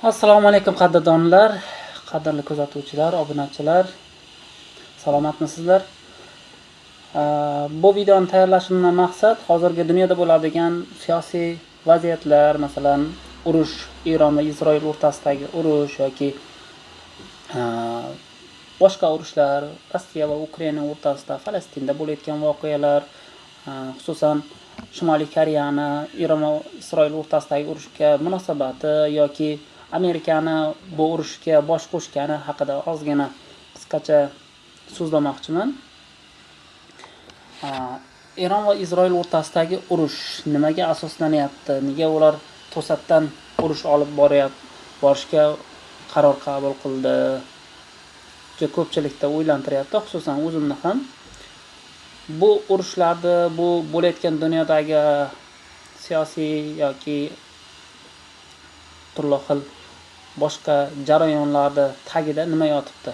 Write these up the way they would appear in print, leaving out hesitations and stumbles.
Assalomu alaykum qadrdonlar, qadrli kuzatuvchilar, obunachilar. Salomatmisizlar? Bu videoni tayyorlashimdan maqsad hozirgi dunyoda bo'ladigan siyosiy vaziyatlar, masalan, urush, Eron va Isroil o'rtasidagi urush yoki boshqa urushlar, Rossiya va Ukraina o'rtasida, Falastinda bo'layotgan voqealar, xususan Shimoliy Koreyani Eron va Isroil o'rtasidagi urushga munosabati yoki Amerikani bu urushga bosh qo'shgani haqida ozgina qisqacha so'zlamoqchiman. Eron va Isroil o'rtasidagi urush nimaga asoslanyapti? Nega ular to'satdan urush olib borishga qaror qabul qildi? Juda ko'pchilikda o'ylantiryapti, xususan o'zimni ham. Bu urushlarda, bu bo'layotgan dunyodagi siyosiy yoki turli xil boshqa jarayonlarda tagida nima yotibdi?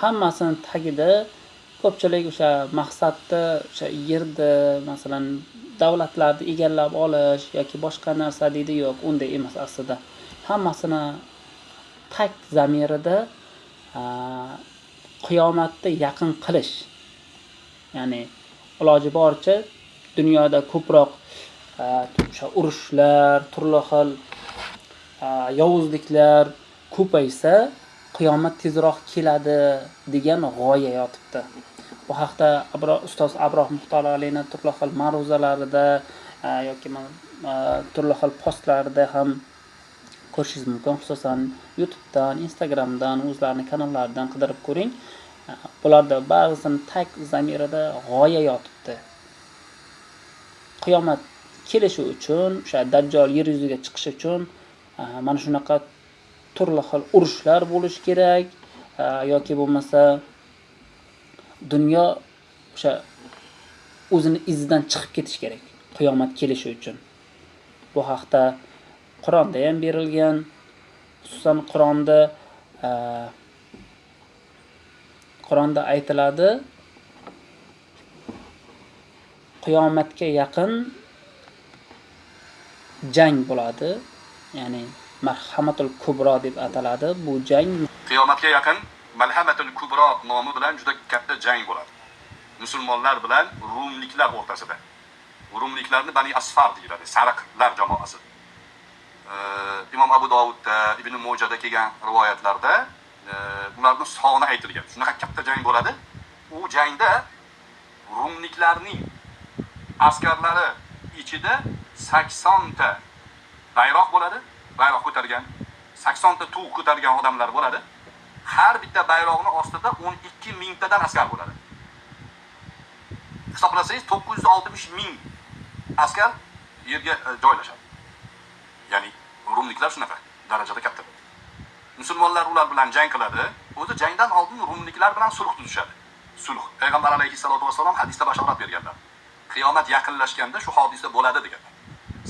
Hammasini tagida ko'pchilik o'sha maqsadni, o'sha yerda, masalan, davlatlarni egallab olish yoki boshqa narsa deydi, yo'q, unday emas aslida. Hammasini tag zamirida qiyomatni yaqin qilish. Ya'ni iloji boricha dunyoda ko'proq o'sha urushlar, turli xil yovuzliklar ko'paysa, qiyomat tezroq keladi degan g'oya yotibdi. Bu haqda ustoz Abroh Muxtor Aliyning turli xil ma'ruzalarida yoki turli xil postlarida ham ko'rishingiz mumkin. Xususan YouTubedan, Instagramdan, o'zlarining kanallaridan qidirib ko'ring. Bularda ba'zisini tag zamirida g'oya yotibdi. Qiyomat kelishi uchun, o'sha Dajjal yer yuziga chiqishi uchun mana shunaqa turli xil urushlar bo'lishi kerak yoki bo'lmasa dunyo o'sha o'zini izidan chiqib ketish kerak qiyomat kelishi uchun. Bu haqda Qur'onda ham berilgan. Xususan Qur'onda aytiladi, qiyomatga yaqin jang bo'ladi. Ya'ni Marhamatul Kubro deb ataladi. Bu jang qiyomatga yaqin Malhamatul Kubro nomi bilan juda katta jang bo'ladi. Musulmonlar bilan rumliklar o'rtasida. Rumliklarni Bani Asfar deyiladi, sariqlar jamoasi. Imom Abu Dovudda, Ibn Mojada kelgan rivoyatlarda ularning soni aytilgan. Shunaqa katta jang bo'ladi. U jangda rumliklarning askarlari ichida 80 ta bayroq bo'ladi, bayroq ko'targan, 80 ta tuq ko'targan odamlar bo'ladi. Har bitta bayroqning ostida 12 mingtadan askar bo'ladi. Hisoblasangiz 960 ming askar yerga joylashadi. Ya'ni rumliklar shunaqa darajada katta. Musulmonlar ular bilan jang qiladi. O'zi jangdan oldin rumliklar bilan sulh tuzishadi. Sulh. Payg'ambar alayhisolatu vasallam hadisda bashorat berganlar. Qiyomat yaqinlashganda shu hodisa bo'ladi deganlar.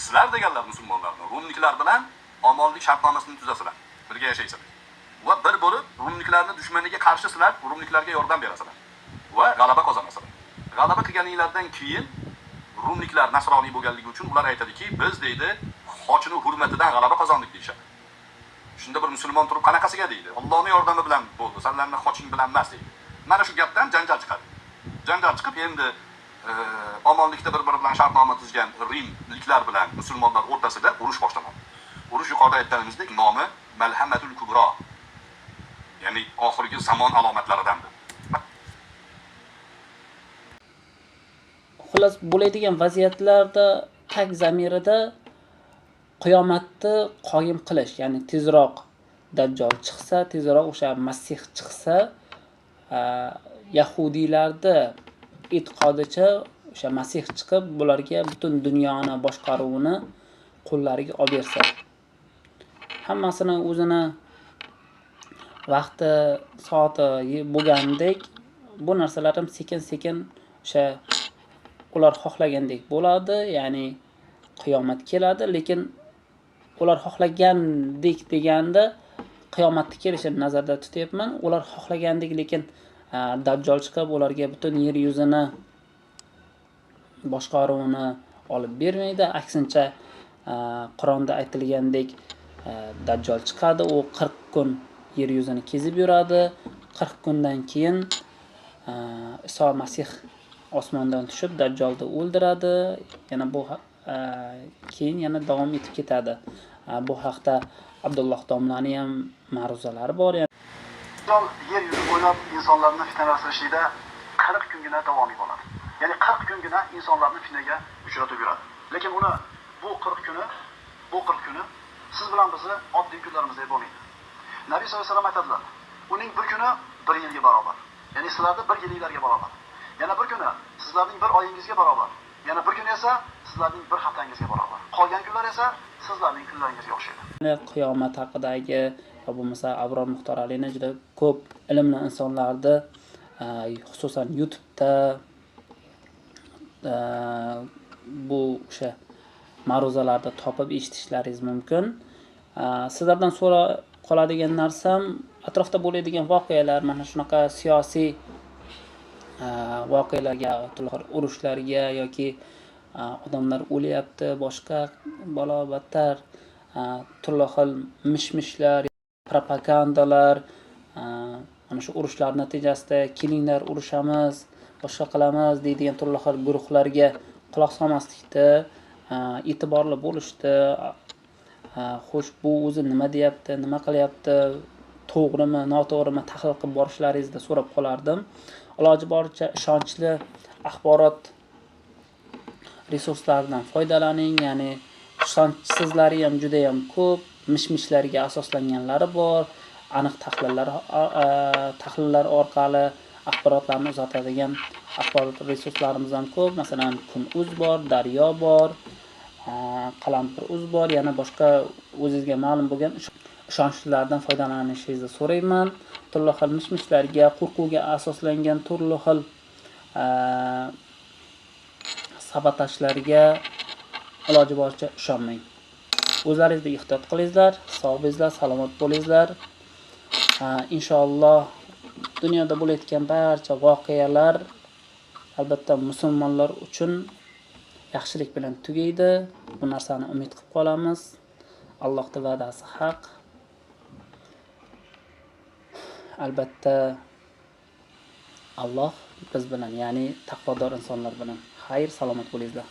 Sizlar deganlar musulmonlarni rumliklar bilan omonlik shartnomasini tuzasizlar. Birga yashaysizlar. Va bir bo'lib rumliklarning dushmaniga qarshi sizlar rumliklarga yordam berasizlar va g'alaba qozonasizlar. G'alaba qilganinglardan keyin rumliklar nasroniy bo'lganligi uchun ular aytadiki, biz deydi, xochini hurmatidan g'alaba qozondik deyshadi. Shunda bir musulmon turib qanaqasiga deydi? Allohning yordami bilan bo'ldi, senlarning xoching bilan emas deydi. Mana shu gapdan janjal chiqadi. Janjal chiqib endi omonlikda bir-biri bilan shartnoma tuzgan rimliklar bilan musulmonlar o'rtasida urush boshlanadi. Urush yuqorida aytganimizdek nomi Malhamatul Kubro. Ya'ni oxirgi zamon alomatlaridandir. xullas bo'ladigan vaziyatlarda tag zamirida qiyomatni qoyim qilish, ya'ni tezroq Dajjal chiqsa, tezroq o'sha Masih chiqsa, yahudiylarda e'tiqodicha o'sha Masih chiqib, bularga butun dunyoni boshqaruvini qo'llariga olib bersa, hammasini o'zini vaqti, soati bo'lgandek, bu narsalar ham sekin-sekin o'sha ular xohlagandek bo'ladi, ya'ni qiyomat keladi, lekin ular xohlagandek deganda qiyomatni kelishini nazarda tutyapman. Ular xohlagandek, lekin Dajjal chiqib ularga butun yer yuzini boshqaruvini olib bermaydi. Aksincha Qur'onda aytilgandek Dajjal chiqadi. U 40 kun yer yuzini kezib yuradi. 40 kundan keyin Iso Masih osmondan tushib Dajjalni o'ldiradi. Yana bu keyin yana davom etib ketadi. Bu haqda Abdulloh domlani ham ma'ruzalari bor. Dajjal yer yuzi bo'ylab insonlarni fitnalantirishida 40 kungina davomiy bo'ladi. Ya'ni 40 kungina insonlarni fitnaga uchratib yuradi. Lekin uni bu 40 kuni siz bilan bizni oddiy kunlarimizda bo'lmaydi. Nabiy sollallohu alayhi vasallam aytadilar, uning bir kuni 1 yilga barobar. Ya'ni sizlarning 1 yilingizga barobar. Yana bir kuni sizlarning 1 oyingizga barobar. Yana bir kun esa sizlarning 1 haftangizga barobar. Qolgan kunlar esa sizlarning kunlaringizga o'xshaydi. Qiyomat haqidagi va bo'lmasa Abror Muxtor Alini juda ko'p ilmli insonlarni xususan YouTube'da bu o'sha ma'ruzalarni topib eshitishlaringiz mumkin. Sizlardan so'ra qoladigan narsam atrofda bo'ladigan voqealar, mana shunaqa siyosiy voqealarga, urushlarga yoki odamlar o'lyapti, boshqa balo-battar turli xil mish-mishlar, propagandalar, mana shu urushlar natijasida kelinglar urushamiz, boshqa qilamiz deydigan turli xil guruhlarga quloq solmaslikda, e'tiborli bo'lishdi. Xo'sh, bu o'zi nima deyapti, nima qilyapti, to'g'rimi, noto'g'rimi tahlil qilib borishlaringizni so'rab qolardim. Iloji boricha ishonchli axborot resurslaridan foydalaning, ya'ni ishonchsizlari ham juda ham ko'p, mish-mishlarga asoslanganlari bor, aniq tahlillar orqali axborotlarni uzatadigan axborot resurslarimiz ham ko'p. Masalan, Kun.uz bor, Daryo bor, Qalampir.uz bor, yana boshqa o'zingizga ma'lum bo'lgan ishonchlilardan foydalanishingizni so'rayman. Turli xil mish-mishlarga, qo'rquvga asoslangan turli xil sabotajlarga iloji boricha ishonmang. O'zlaringizni ehtiyot qilinglar, sog' bo'linglar, salomat bo'linglar. Inshaalloh dunyoda bo'layotgan barcha voqealar albatta musulmonlar uchun yaxshilik bilan tugaydi. Bu narsani umid qilib qolamiz. Allohning va'dasi haq. Albatta Alloh biz bilan, ya'ni taqvodor insonlar bilan. Xayr, salomat bo'linglar.